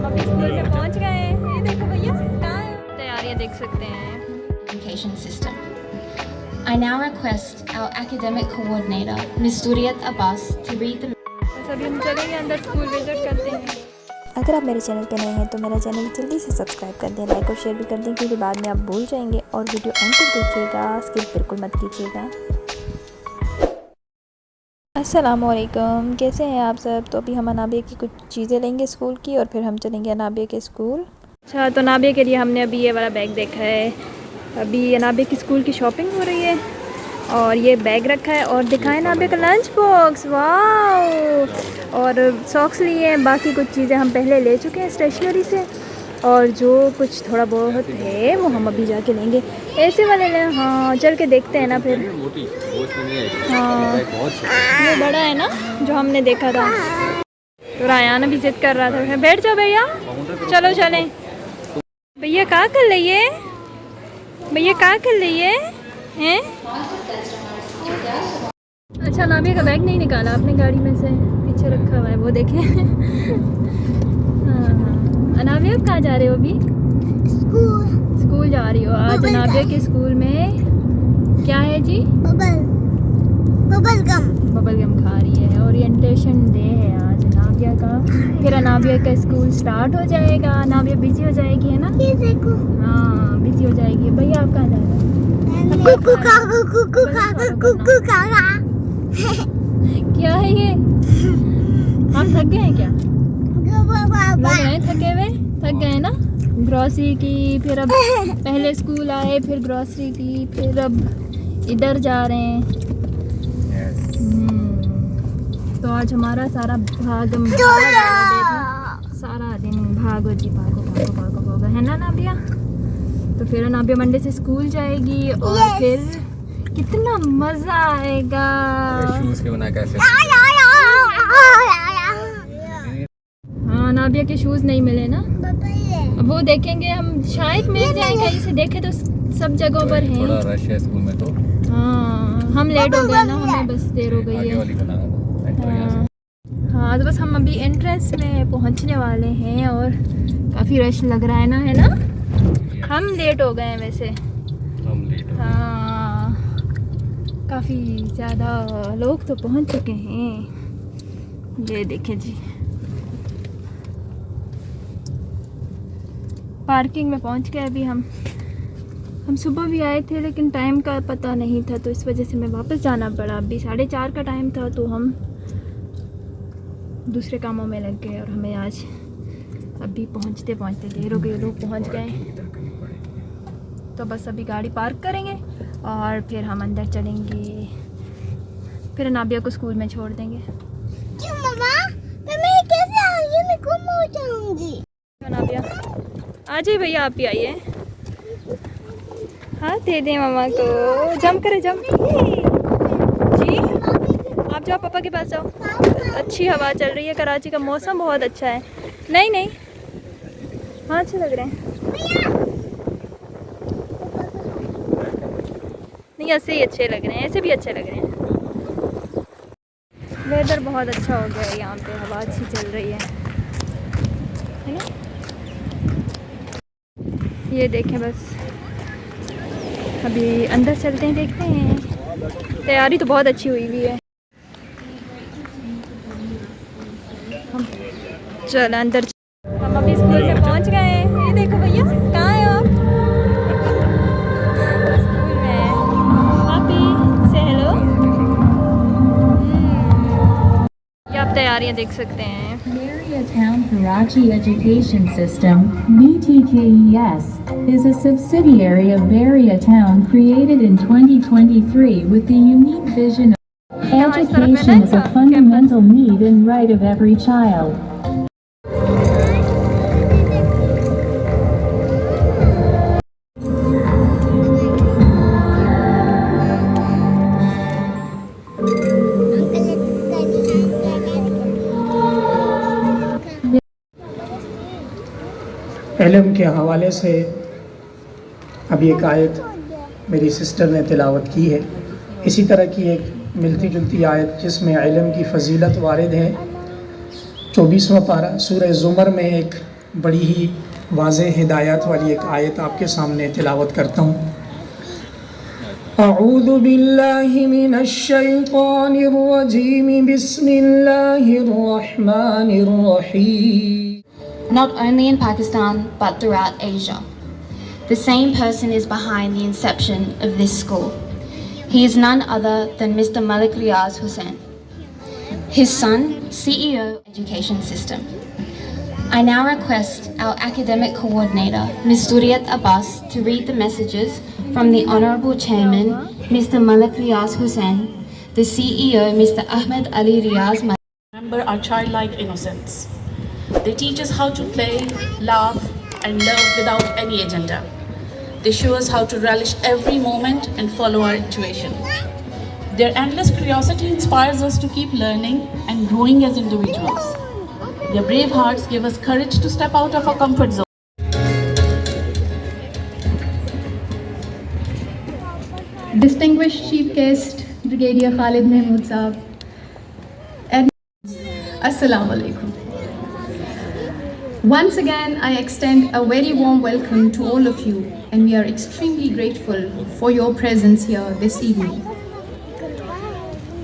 हम अभी स्कूल में पहुंच गए हैं। ये देखो भैया कहाँ है, तैयारियां देख सकते हैं। Education system. I now request our academic coordinator, Ms. Duriyat Abbas, to read the. बस अभी हम चलेंगे अंदर, स्कूल विजिट करते हैं। अगर आप मेरे चैनल पे नए हैं तो मेरा चैनल जल्दी से सब्सक्राइब कर दें, लाइक और शेयर भी कर दें, क्योंकि बाद में आप भूल जाएंगे। और वीडियो एंड तक देखिएगा, स्किप बिल्कुल मत कीजिएगा। अस्सलामुअलैकुम, कैसे हैं आप सब। तो अभी हम अनाबिया की कुछ चीज़ें लेंगे स्कूल की और फिर हम चलेंगे अनाबिया के स्कूल। अच्छा, तो अनाबिया के लिए हमने अभी ये वाला बैग देखा है। अभी अनाबिया की स्कूल की शॉपिंग हो रही है और ये बैग रखा है। और दिखाएं अनाबिया का लंच बॉक्स, वाह। और सॉक्स लिए हैं, बाकी कुछ चीज़ें हम पहले ले चुके हैं स्टेशनरी से। और जो कुछ थोड़ा बहुत है वो हम अभी जाके लेंगे। ऐसे वाले ले, हाँ चल के देखते हैं ना फिर। हाँ ये बड़ा है ना जो हमने देखा था। तो रायाना भी जिद कर रहा था, बैठ जाओ भैया, चलो चलें। भैया क्या कर रही है, भैया क्या कर रही है? अच्छा, नाबिया का बैग नहीं निकाला आपने गाड़ी में से, पीछे रखा हुआ है वो देखें। हाँ अनाबिया कहाँ जा रहे हो अभी? स्कूल जा रही हो। आज अनाबिया के स्कूल में क्या है जी? बबल गम खा रही है। ओरिएंटेशन डे है आज अनाबिया का। फिर अनाबिया का स्कूल स्टार्ट हो जाएगा। अनाबिया बिजी हो जाएगी, है ना? हाँ बिजी हो जाएगी। भैया आप कहाँ जा रहे हो? क्या है ये? आप थक गए हैं क्या? लग रहे हैं थके हुए, थक गए ना। ग्रोसरी की, फिर अब पहले स्कूल आए, फिर ग्रोसरी की, फिर अब इधर जा रहे हैं। तो आज हमारा सारा भागम सारा दिन भागो जी भागो भागो भागो भागो, है ना नाबिया? तो फिर नाबिया मंडे से स्कूल जाएगी और फिर कितना मजा आएगा। शूज के बना कैसे? हाँ नाबिया के शूज नहीं मिले ना, अब वो देखेंगे हम, शायद मिल जाए कहीं से। देखे तो सब जगहों पर हैं। थोड़ा रश है स्कूल में तो। हाँ हम लेट हो गए ना, हमें बस देर हो गई है। हाँ तो बस हम अभी एंट्रेंस में पहुंचने वाले हैं और काफ़ी रश लग रहा है ना, है ना? हम लेट हो गए हैं वैसे। हम लेट हो गए। हाँ काफ़ी ज़्यादा लोग तो पहुंच चुके हैं। ये देखें जी, पार्किंग में पहुंच गए अभी हम सुबह भी आए थे लेकिन टाइम का पता नहीं था, तो इस वजह से हमें वापस जाना पड़ा। अभी 4:30 का टाइम था तो हम दूसरे कामों में लग गए और हमें आज अभी पहुंचते पहुंचते देर हो गई, लोग पहुंच गए। तो बस अभी गाड़ी पार्क करेंगे और फिर हम अंदर चलेंगे, फिर नाबिया को स्कूल में छोड़ देंगे। क्यों मम्मा? मैं कैसे आऊंगी? मैं गुम हो जाऊंगी। नाबिया आ जाइए, भैया आप भी आइए। हाँ दे दें मामा को, जंप करे जंप। जी आप जाओ, पापा के पास जाओ। अच्छी हवा चल रही है, कराची का मौसम बहुत अच्छा है। नहीं नहीं हाँ अच्छे लग रहे हैं। नहीं ऐसे ही अच्छे लग रहे हैं, ऐसे भी अच्छे लग रहे हैं। वेदर बहुत अच्छा हो गया है यहाँ पे, हवा अच्छी चल रही है ना? ये देखें, बस अभी अंदर चलते हैं, देखते हैं। तैयारी तो बहुत अच्छी हुई हुई है। हम चल अंदर, हम अभी स्कूल में पहुंच गए हैं। ये देखो भैया कहाँ है आप? स्कूल में। पापी से हेलो। ये आप तैयारियां देख सकते हैं। Beria Town Karachi Education System (BTKES) is a subsidiary of Beria Town created in 2023 with the unique vision of education is a fundamental need and right of every child. इल्म के हवाले से अभी एक आयत मेरी सिस्टर ने तिलावत की है। इसी तरह की एक मिलती जुलती आयत जिसमें इल्म की फ़जीलत वारिद है। 24वां पारा सूरह ज़ुमर में एक बड़ी ही वाज़ेह हिदायत वाली एक आयत आपके सामने तिलावत करता हूँ। अऊज़ु बिल्लाहि मिनश शैतानिर रजीम, बिस्मिल्लाहिर रहमानिर रहीम। Not only in Pakistan, but throughout Asia. The same person is behind the inception of this school. He is none other than Mr. Malik Riaz Hussain. His son, CEO Education System. I now request our academic coordinator, Ms. Duriyat Abbas, to read the messages from the Honourable Chairman, Mr. Malik Riaz Hussain, the CEO, Mr. Ahmed Ali Riaz. Remember our childlike innocence. They teach us how to play, laugh, and love without any agenda. They show us how to relish every moment and follow our intuition. Their endless curiosity inspires us to keep learning and growing as individuals. Their brave hearts give us courage to step out of our comfort zone. Distinguished Chief Guest, Brigadier Khalid Mahmood Saab, and Assalamu Alaikum. Once again, I extend a very warm welcome to all of you, and we are extremely grateful for your presence here this evening.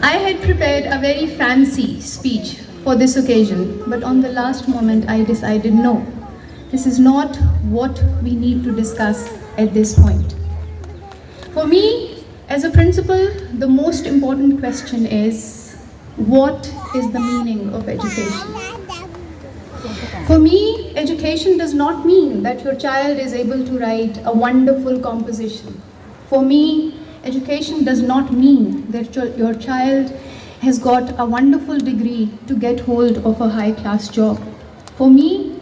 I had prepared a very fancy speech for this occasion, but on the last moment I decided no, this is not what we need to discuss at this point. For me, as a principal, the most important question is, what is the meaning of education? For me, education does not mean that your child is able to write a wonderful composition. For me, education does not mean that your child has got a wonderful degree to get hold of a high-class job. For me,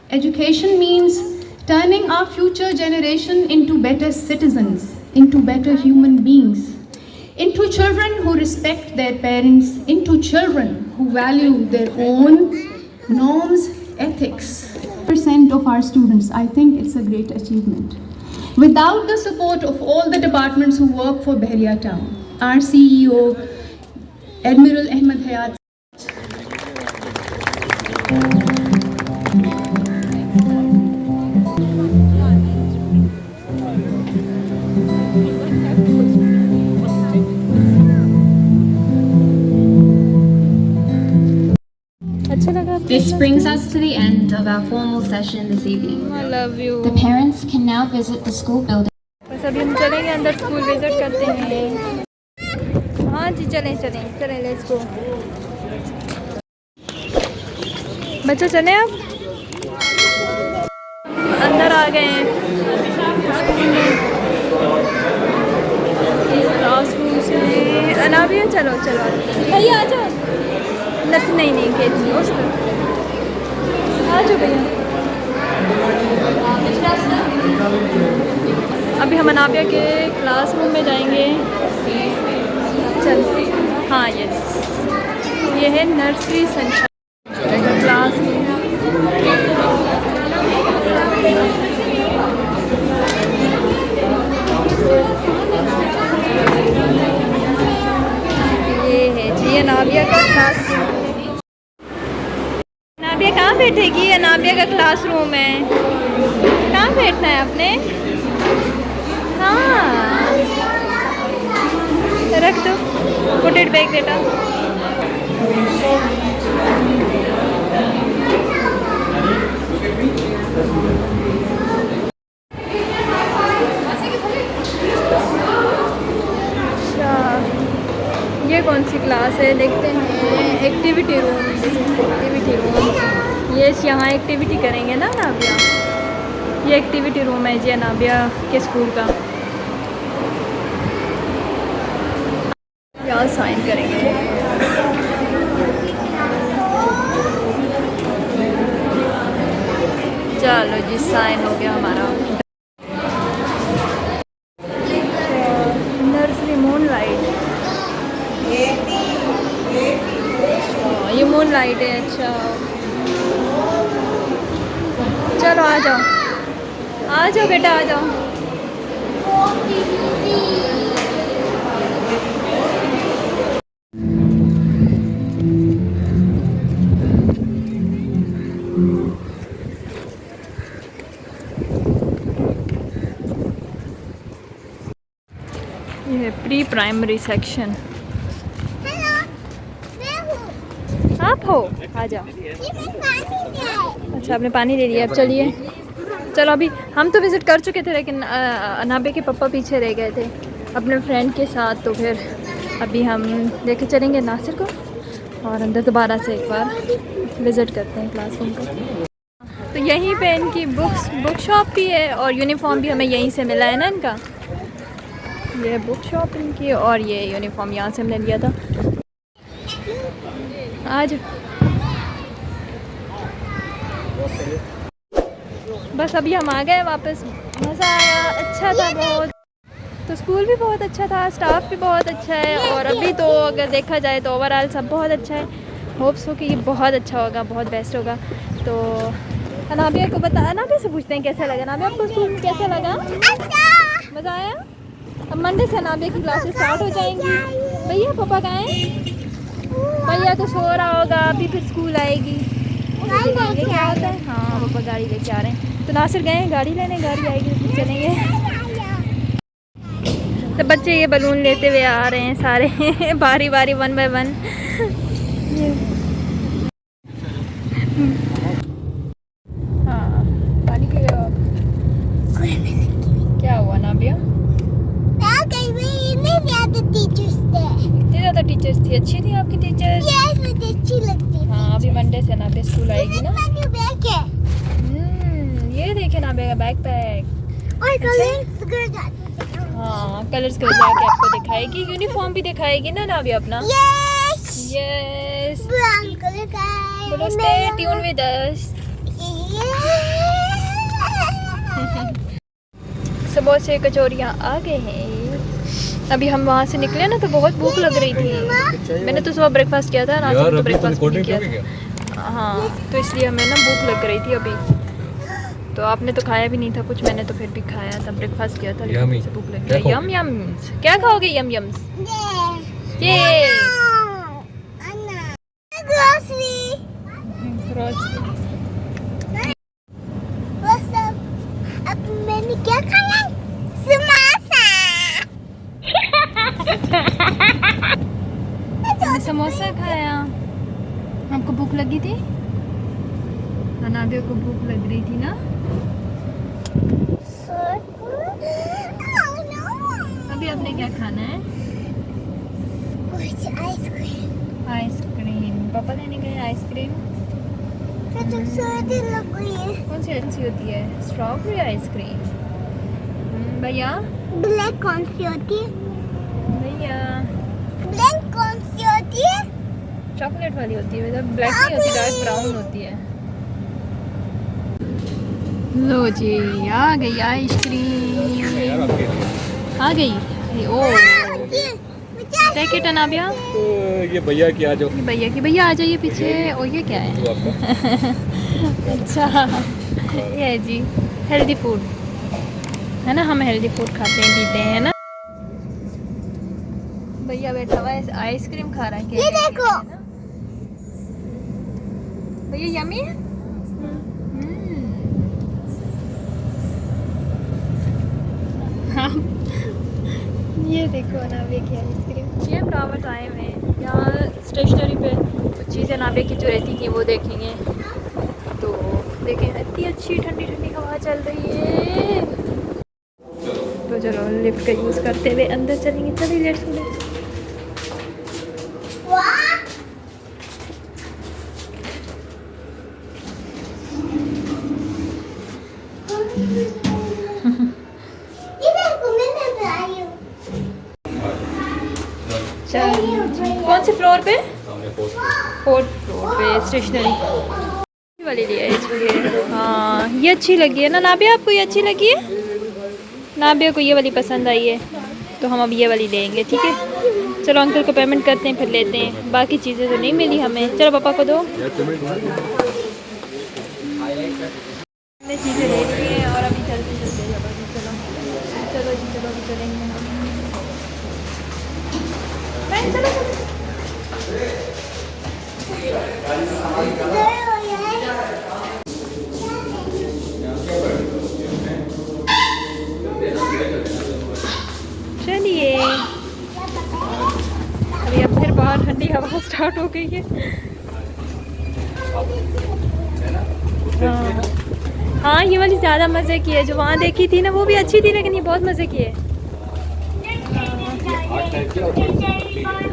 education means turning our future generation into better citizens, into better human beings, into children who respect their parents, into children who value their own norms, ethics. % of our students, I think it's a great achievement. Without the support of all the departments who work for Bahria Town, our CEO, Admiral Ahmed Hayat. This brings us to the end of our formal session this evening. I love you. The parents can now visit the school building. बस अभी हम चलेंगे अंदर, school visit करते हैं। हाँ जी, चलें let's go. बच्चों चलें अब, अंदर आ गए हैं स्कूल में, क्लासरूम से। अनाबिया चलो भैया आ जाओ। नहीं केजी आ जाओ भैया। अभी हम अनाबिया के क्लासरूम में जाएंगे। चल हाँ यस, ये है नर्सरी सनशाइन क्लासरूम। ये है जी अनाबिया का क्लासरूम। अनाबिया कहाँ बैठेगी? अनाबिया का क्लासरूम है, कहाँ बैठना है आपने? हाँ रख दो, पुट इट बैक बेटा। अच्छा ये कौन सी क्लास है देखते हैं। एक्टिविटी रूम, ये यहाँ एक्टिविटी करेंगे ना अनाबिया। ये एक्टिविटी रूम है जी अनाबिया के स्कूल का। यहाँ साइन करेंगे। चलो जी साइन हो गया हमारा। नर्सरी मूनलाइट, ये मूनलाइट है। अच्छा चलो आ जाओ बेटा आ जाओ। Primary section. हेलो, मैं हूँ। आप हो, आ जाओ। ये मैं पानी में है। अच्छा, आपने पानी ले लिया। अब चलिए, चलो अभी हम तो विज़िट कर चुके थे, लेकिन अनाबे के पापा पीछे रह गए थे अपने फ्रेंड के साथ, तो फिर अभी हम लेके चलेंगे नासिर को और अंदर दोबारा से एक बार विज़िट करते हैं क्लासरूम को। तो यहीं पे इनकी बुक शॉप भी है और यूनिफॉर्म भी हमें यहीं से मिला है ना इनका। ये बुक शॉप इनकी और ये यूनिफॉर्म यहाँ से हमने लिया था। आज बस अभी हम आ गए वापस। मज़ा आया, अच्छा था बहुत। तो स्कूल भी बहुत अच्छा था, स्टाफ भी बहुत अच्छा है और अभी तो अगर देखा जाए तो ओवरऑल सब बहुत अच्छा है। होप्स हो कि ये बहुत अच्छा होगा, बहुत बेस्ट होगा। तो अनाबिया को बता, अनाबिया से पूछते हैं कैसा लगा। अनाबिया आपको स्कूल में कैसा लगा? मज़ा आया। अब मंडे से अनाबिया की क्लासेस स्टार्ट हो जाएंगी। भैया पापा कहाँ हैं? भैया तो सो रहा होगा, अभी फिर स्कूल आएगी। क्या होता है? हाँ, पापा गाड़ी लेके आ रहे हैं। तो नासिर गए हैं गाड़ी लेने, गाड़ी आएगी तो चलेंगे। तो बच्चे ये बलून लेते हुए आ रहे हैं सारे बारी बारी, 1 बाय 1। हाँ, पानी पी रहे हो आप? क्या हुआ नाबिया? इतनी ज़्यादा टीचर्स थी? अच्छी थी आपकी टीचर्स? मुझे अच्छी लगती है। हाँ, अभी मंडे से नाबिया स्कूल आएगी ना। बैग है ये देखे नाबिया का बैक पैक। और कलर्स कर जाते हैं। हाँ, कलर्स कर जाके आपको दिखाएगी। यूनिफॉर्म भी दिखाएगी ना नाबिया अपना। यस, ब्राउन कलर का है। बोलो स्टे ट्यून विद अस। समोसे कचौरियाँ आ गए हैं। अभी हम वहाँ से निकले ना तो बहुत भूख लग रही थी। मैंने तो सुबह ब्रेकफास्ट किया था ना, तो ब्रेकफास्ट नहीं किया था। हाँ, तो इसलिए हमें ना भूख लग रही थी अभी। तो आपने तो खाया भी नहीं था कुछ, मैंने तो फिर भी खाया था, ब्रेकफास्ट किया था, लेकिन मुझे भूख लग रही है। यम यम्स। क्या खाओगे? यम यम्स। ये अब मैंने क्या खाया? समोसा। मैंने समोसा खाया। आपको भूख लगी थी? अनाबिया को भूख लग रही थी ना। अभी आपने क्या खाना है? कुछ आइसक्रीम। आइसक्रीम। पापा लेने गए आइसक्रीम। सर्दी लग गई है। कौन सी अच्छी होती है? Strawberry ice cream. भैया ब्लैक कौन सी होती है? भैया ब्लैक कौन सी होती है? चॉकलेट वाली होती है, मतलब ब्लैक नहीं होती, डार्क ब्राउन होती है। लो जी, आ गई आइसक्रीम, आ गई। ओ टेक इट अनाबिया। ये भैया की आ जाओ। ये भैया की, भैया आ जाइए पीछे। और ये क्या है? अच्छा, ये है जी हेल्दी फूड है ना। हम हेल्दी फूड खाते हैं, पीते हैं ना। भैया बैठा हुआ है, आइसक्रीम खा रहा है। ये देखो भैया, यम्मी है। ये देखो नाबे की आइसक्रीम। ये फ्लावर्स आए हुए हैं यहाँ स्टेशनरी पे। कुछ चीज़ें नाबे की जो रहती थी वो देखेंगे। तो देखें, इतनी अच्छी ठंडी ठंडी हवा चल रही है। तो चलो लिफ्ट का यूज़ करते हुए अंदर चलेंगे। चलिए लेट्स गो। कौन से फ्लोर पे? 4th फ्लोर पे स्टेशनरी वाली ली है इसलिए। हाँ, ये अच्छी लगी है ना नाबिया? आपको ये अच्छी लगी है? नाबिया को ये वाली पसंद आई है तो हम अब ये वाली लेंगे, ठीक है। चलो अंकल को पेमेंट करते हैं, फिर लेते हैं। बाकी चीज़ें तो नहीं मिली हमें। चलो पापा को दो। हमने चीज़ें ले ली हैं और अभी चलते चलते चलो चलो जी, चलो अभी चलेंगे हम। चलिए स्टार्ट हो गई है। हाँ ये वाली ज़्यादा मज़े की है, जो वहाँ देखी थी ना वो भी अच्छी थी, लेकिन ये बहुत मज़े की है।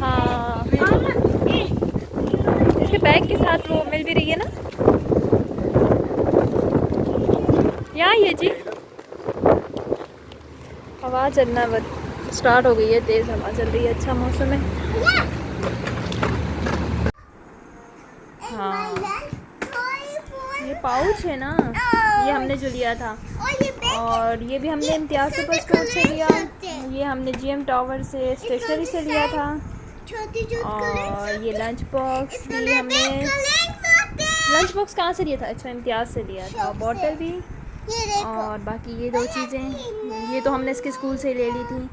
हाँ इसके बैग के साथ वो मिल भी रही है ना। यहाँ ये जी हवा चलना स्टार्ट हो गई है, तेज़ हवा चल रही है, अच्छा मौसम है। हाँ ये पाउच है ना, ये हमने जो लिया था, और ये भी हमने इम्तियाज़ सुपर स्टोर से लिया, ये हमने GM टावर से स्टेशनरी से लिया था, और ये लंच बॉक्स भी हमने, लंच बॉक्स कहाँ से लिया था, अच्छा इम्तियाज़ से लिया था, बॉटल भी, और बाकी ये 2 चीज़ें ये तो हमने इसके स्कूल से ले ली थी,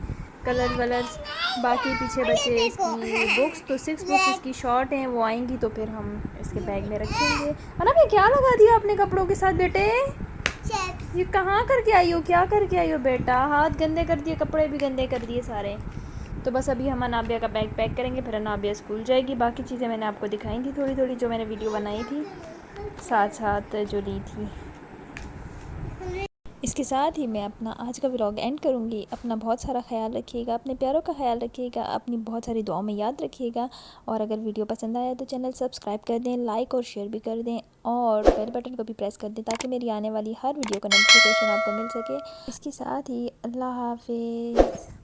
कलर वलर्स। बाकी पीछे बचे इसकी बुक्स, तो 6 बुक्स इसकी शॉर्ट हैं, वो आएंगी तो फिर हम इसके बैग में रखेंगे। और ना क्या लगा दिया अपने कपड़ों के साथ बेटे, ये कहाँ करके आई हो, क्या करके आई हो बेटा, हाथ गंदे कर दिए, कपड़े भी गंदे कर दिए सारे। तो बस अभी हम अनाबिया का बैग पैक करेंगे, फिर अनाबिया स्कूल जाएगी। बाकी चीज़ें मैंने आपको दिखाई थी थोड़ी थोड़ी, जो मैंने वीडियो बनाई थी साथ साथ जो ली थी। इसके साथ ही मैं अपना आज का व्लॉग एंड करूँगी। अपना बहुत सारा ख्याल रखिएगा, अपने प्यारों का ख्याल रखिएगा, अपनी बहुत सारी दुआओं में याद रखिएगा। और अगर वीडियो पसंद आया तो चैनल सब्सक्राइब कर दें, लाइक और शेयर भी कर दें, और बेल बटन को भी प्रेस कर दें ताकि मेरी आने वाली हर वीडियो का नोटिफिकेशन आपको मिल सके। इसके साथ ही अल्लाह हाफिज़।